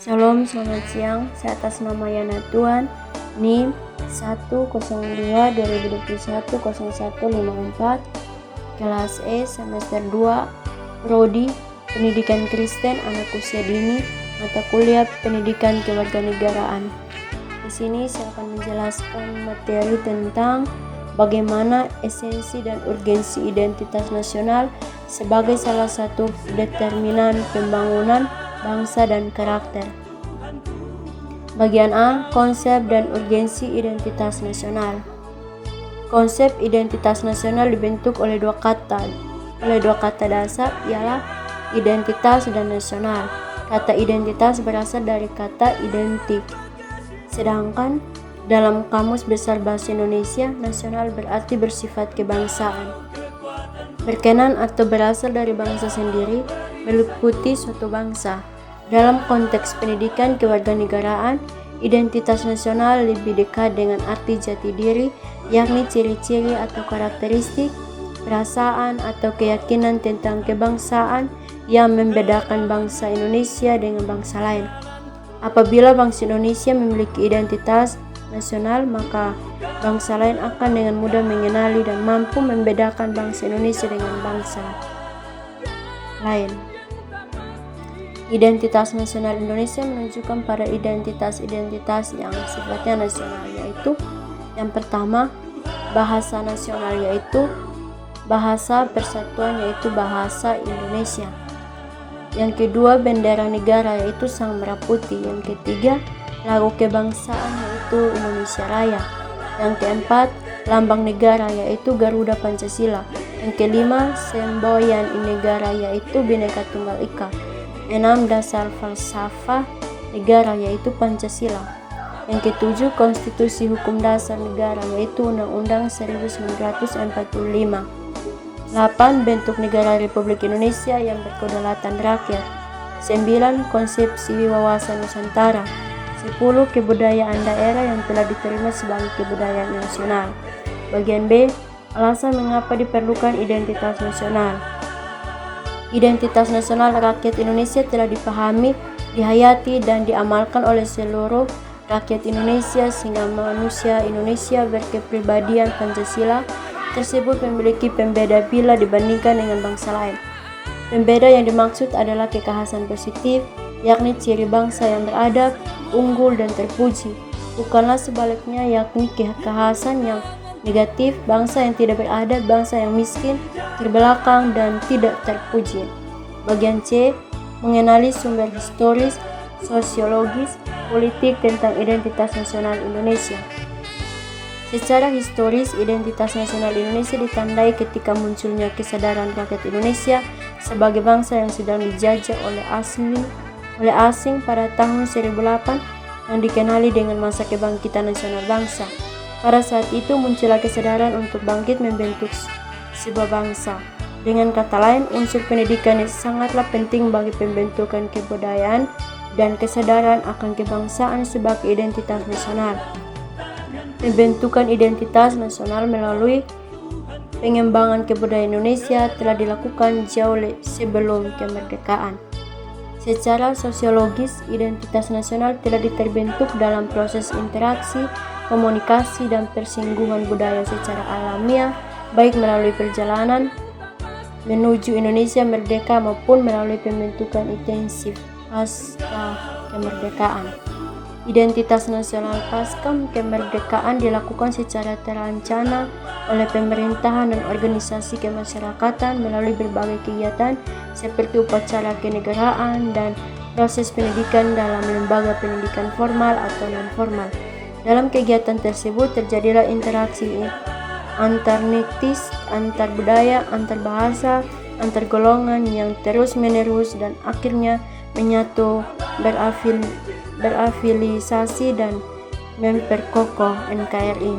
Shalom, selamat siang. Saya atas nama Yana Tuan, NIM 102-2021-0154, kelas E, semester 2, Prodi Pendidikan Kristen Anak Usia Dini, mata kuliah Pendidikan Kewarganegaraan. Di sini saya akan menjelaskan materi tentang bagaimana esensi dan urgensi identitas nasional sebagai salah satu determinan pembangunan bangsa dan karakter. Bagian A, konsep dan urgensi identitas nasional. Konsep identitas nasional dibentuk oleh dua kata dasar, ialah identitas dan nasional. Kata identitas berasal dari kata identik. Sedangkan dalam Kamus Besar Bahasa Indonesia, nasional berarti bersifat kebangsaan, berkenan atau berasal dari bangsa sendiri, meliputi suatu bangsa. Dalam konteks pendidikan kewarganegaraan, identitas nasional lebih dekat dengan arti jati diri, yakni ciri-ciri atau karakteristik, perasaan atau keyakinan tentang kebangsaan yang membedakan bangsa Indonesia dengan bangsa lain. Apabila bangsa Indonesia memiliki identitas nasional, maka bangsa lain akan dengan mudah mengenali dan mampu membedakan bangsa Indonesia dengan bangsa lain. Identitas nasional Indonesia menunjukkan pada identitas-identitas yang sifatnya nasional, yaitu yang pertama, bahasa nasional, yaitu bahasa persatuan, yaitu bahasa Indonesia. Yang kedua, bendera negara, yaitu sang merah putih. Yang ketiga, lagu kebangsaan, yaitu Indonesia Raya. Yang keempat, lambang negara, yaitu Garuda Pancasila. Yang kelima, semboyan negara, yaitu Bhinneka Tunggal Ika. 6. Dasar falsafah negara, yaitu Pancasila. Yang ketujuh, konstitusi hukum dasar negara, yaitu Undang-Undang 1945. 8. Bentuk negara Republik Indonesia yang berkedaulatan rakyat. 9. Konsepsi wawasan Nusantara. 10. Kebudayaan daerah yang telah diterima sebagai kebudayaan nasional. Bagian B, alasan mengapa diperlukan identitas nasional. Identitas nasional rakyat Indonesia telah dipahami, dihayati, dan diamalkan oleh seluruh rakyat Indonesia sehingga manusia Indonesia berkepribadian Pancasila tersebut memiliki pembeda bila dibandingkan dengan bangsa lain. Pembeda yang dimaksud adalah kekhasan positif, yakni ciri bangsa yang beradab, unggul, dan terpuji. Bukanlah sebaliknya, yakni kekhasan yang negatif, bangsa yang tidak beradab, bangsa yang miskin, terbelakang, dan tidak terpuji. Bagian C, mengenali sumber historis, sosiologis, politik tentang identitas nasional Indonesia. Secara historis, identitas nasional Indonesia ditandai ketika munculnya kesadaran rakyat Indonesia sebagai bangsa yang sedang dijajah oleh asing pada tahun 1008 yang dikenali dengan masa kebangkitan nasional bangsa. Pada saat itu muncullah kesadaran untuk bangkit membentuk sebuah bangsa. Dengan kata lain, unsur pendidikan sangatlah penting bagi pembentukan kebudayaan dan kesadaran akan kebangsaan sebagai identitas nasional. Pembentukan identitas nasional melalui pengembangan kebudayaan Indonesia telah dilakukan jauh sebelum kemerdekaan. Secara sosiologis, identitas nasional telah terbentuk dalam proses interaksi, komunikasi, dan persinggungan budaya secara alamiah, baik melalui perjalanan menuju Indonesia merdeka maupun melalui pembentukan intensif pasca kemerdekaan. Identitas nasional pasca kemerdekaan dilakukan secara terancana oleh pemerintahan dan organisasi kemasyarakatan melalui berbagai kegiatan seperti upacara kenegaraan dan proses pendidikan dalam lembaga pendidikan formal atau non-formal. Dalam kegiatan tersebut terjadilah interaksi antar etnis, antar budaya, antar bahasa, antar golongan yang terus-menerus dan akhirnya menyatu, berafilisasi dan memperkokoh NKRI.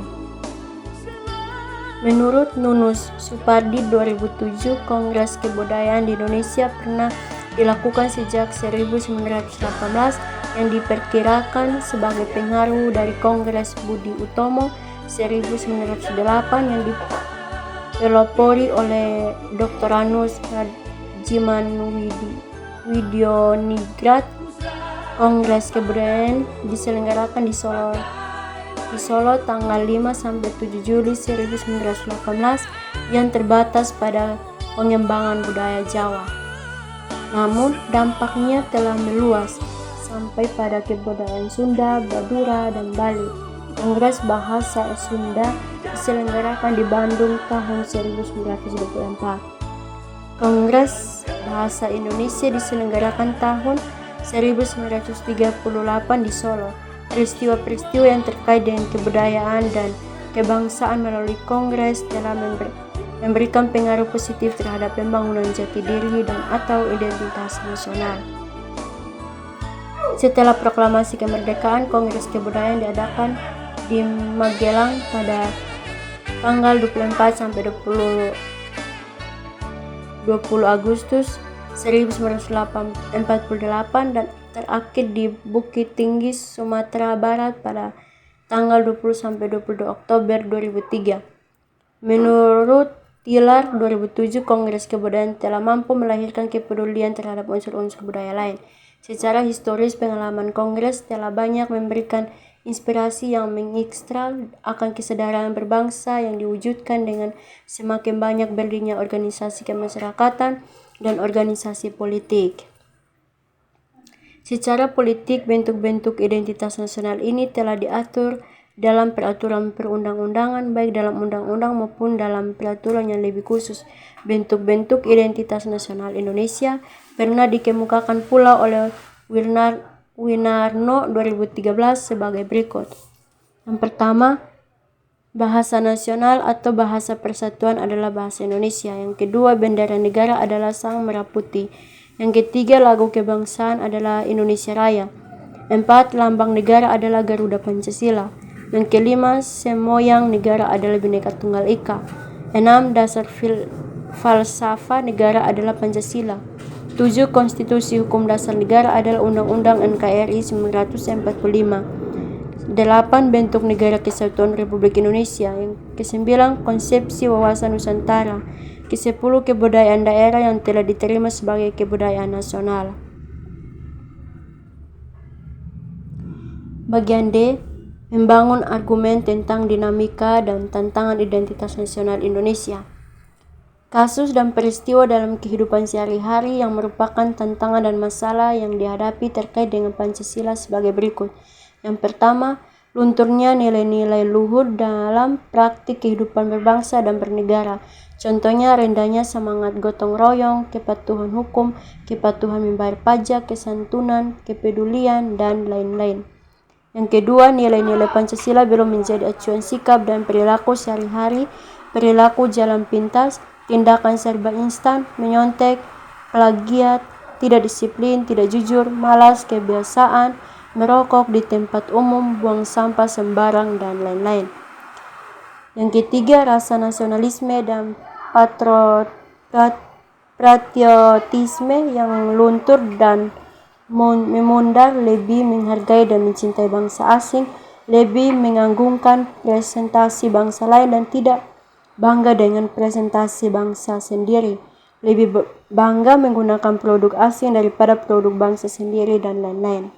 Menurut Nunus Supardi 2007, Kongres Kebudayaan di Indonesia pernah dilakukan sejak 1918 yang diperkirakan sebagai pengaruh dari Kongres Budi Utomo 1908 yang dipelopori oleh Dr. Anus Rajimanwidyaningrat Kongres Kebudayaan diselenggarakan di Solo tanggal 5 sampai 7 Juli 1918 yang terbatas pada pengembangan budaya Jawa. Namun dampaknya telah meluas sampai pada kebudayaan Sunda, Madura, dan Bali. Kongres Bahasa Sunda diselenggarakan di Bandung tahun 1924. Kongres Bahasa Indonesia diselenggarakan tahun 1938 di Solo. Peristiwa-peristiwa yang terkait dengan kebudayaan dan kebangsaan melalui kongres telah memberikan pengaruh positif terhadap pembangunan jati diri dan atau identitas nasional. Setelah proklamasi kemerdekaan, Kongres Kebudayaan diadakan di Magelang pada tanggal 24 sampai 20 Agustus 1948 dan terakhir di Bukit Tinggi, Sumatera Barat pada tanggal 20 sampai 22 Oktober 2003. Menurut Tilar 2007, Kongres Kebudayaan telah mampu melahirkan kepedulian terhadap unsur-unsur budaya lain. Secara historis, pengalaman Kongres telah banyak memberikan inspirasi yang mengekstral akan kesadaran berbangsa yang diwujudkan dengan semakin banyak berdirinya organisasi kemasyarakatan dan organisasi politik. Secara politik, bentuk-bentuk identitas nasional ini telah diatur dalam peraturan perundang-undangan, baik dalam undang-undang maupun dalam peraturan yang lebih khusus. Bentuk-bentuk identitas nasional Indonesia pernah dikemukakan pula oleh Winarno 2013 sebagai berikut. Yang pertama, bahasa nasional atau bahasa persatuan adalah bahasa Indonesia. Yang kedua, bendera negara adalah sang merah putih. Yang ketiga, lagu kebangsaan adalah Indonesia Raya. 4, lambang negara adalah Garuda Pancasila. Yang kelima, semoyang negara adalah Bhinneka Tunggal Ika. 6, dasar falsafah negara adalah Pancasila. 7, konstitusi hukum dasar negara adalah Undang-Undang NKRI 1945. 8, bentuk negara kesatuan Republik Indonesia. Yang ke-9, konsepsi wawasan Nusantara. Ke-10, kebudayaan daerah yang telah diterima sebagai kebudayaan nasional. Bagian D, membangun argumen tentang dinamika dan tantangan identitas nasional Indonesia. Kasus dan peristiwa dalam kehidupan sehari-hari yang merupakan tantangan dan masalah yang dihadapi terkait dengan Pancasila sebagai berikut. Yang pertama, lunturnya nilai-nilai luhur dalam praktik kehidupan berbangsa dan bernegara. Contohnya rendahnya semangat gotong royong, kepatuhan hukum, kepatuhan membayar pajak, kesantunan, kepedulian, dan lain-lain. Yang kedua, nilai-nilai Pancasila belum menjadi acuan sikap dan perilaku sehari-hari, perilaku jalan pintas, tindakan serba instan, menyontek, plagiat, tidak disiplin, tidak jujur, malas, kebiasaan, merokok di tempat umum, buang sampah sembarang, dan lain-lain. Yang ketiga, rasa nasionalisme dan patriotisme yang luntur dan memundar, lebih menghargai dan mencintai bangsa asing, lebih menganggungkan presentasi bangsa lain dan tidak bangga dengan presentasi bangsa sendiri, lebih bangga menggunakan produk asing daripada produk bangsa sendiri, dan lain-lain.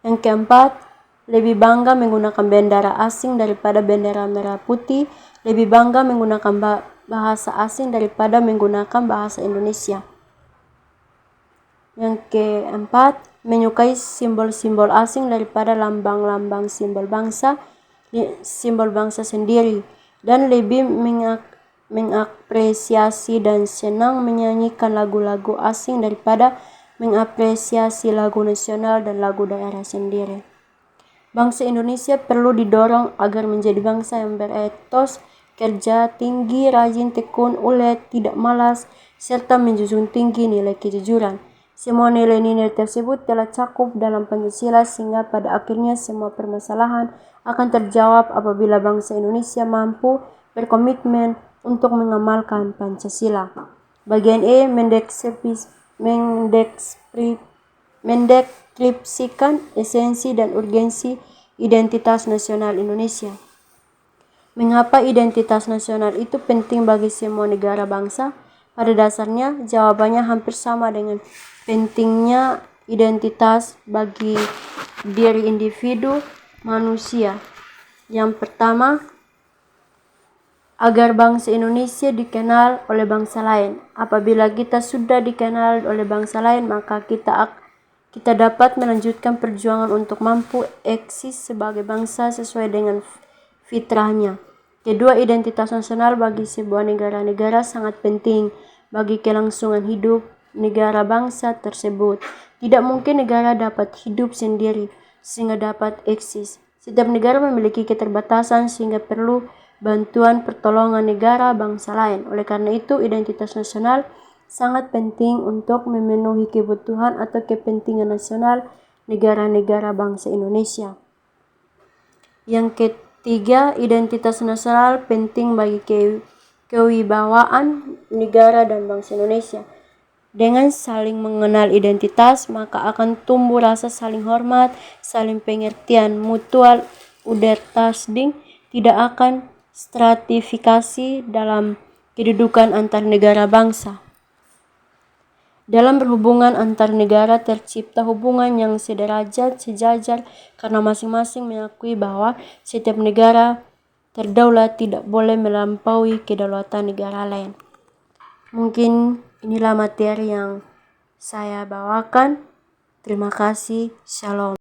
Yang keempat, lebih bangga menggunakan bendera asing daripada bendera merah putih, lebih bangga menggunakan bahasa asing daripada menggunakan bahasa Indonesia. Yang keempat, menyukai simbol-simbol asing daripada lambang-lambang simbol bangsa sendiri, dan lebih mengapresiasi dan senang menyanyikan lagu-lagu asing daripada mengapresiasi lagu nasional dan lagu daerah sendiri. Bangsa Indonesia perlu didorong agar menjadi bangsa yang beretos, kerja tinggi, rajin, tekun, ulet, tidak malas, serta menjunjung tinggi nilai kejujuran. Semua nilai-nilai tersebut telah cakup dalam Pancasila, sehingga pada akhirnya semua permasalahan akan terjawab apabila bangsa Indonesia mampu berkomitmen untuk mengamalkan Pancasila. Bagian E, mendeskripsikan esensi dan urgensi identitas nasional Indonesia. Mengapa identitas nasional itu penting bagi semua negara bangsa? Pada dasarnya, jawabannya hampir sama dengan pentingnya identitas bagi diri individu manusia. Yang pertama, agar bangsa Indonesia dikenal oleh bangsa lain. Apabila kita sudah dikenal oleh bangsa lain, maka kita dapat melanjutkan perjuangan untuk mampu eksis sebagai bangsa sesuai dengan fitrahnya. Kedua, identitas nasional bagi sebuah negara sangat penting bagi kelangsungan hidup negara bangsa tersebut. Tidak mungkin negara dapat hidup sendiri sehingga dapat eksis. Setiap negara memiliki keterbatasan sehingga perlu bantuan pertolongan negara bangsa lain. Oleh karena itu, identitas nasional sangat penting untuk memenuhi kebutuhan atau kepentingan nasional negara-negara bangsa Indonesia. Yang ketiga, identitas nasional penting bagi kewibawaan negara dan bangsa Indonesia. Dengan saling mengenal identitas, maka akan tumbuh rasa saling hormat, saling pengertian, mutual understanding, tidak akan stratifikasi dalam kedudukan antar negara bangsa. Dalam berhubungan antar negara tercipta hubungan yang sederajat, sejajar, karena masing-masing mengakui bahwa setiap negara terdaulat tidak boleh melampaui kedaulatan negara lain. Mungkin inilah materi yang saya bawakan. Terima kasih. Shalom.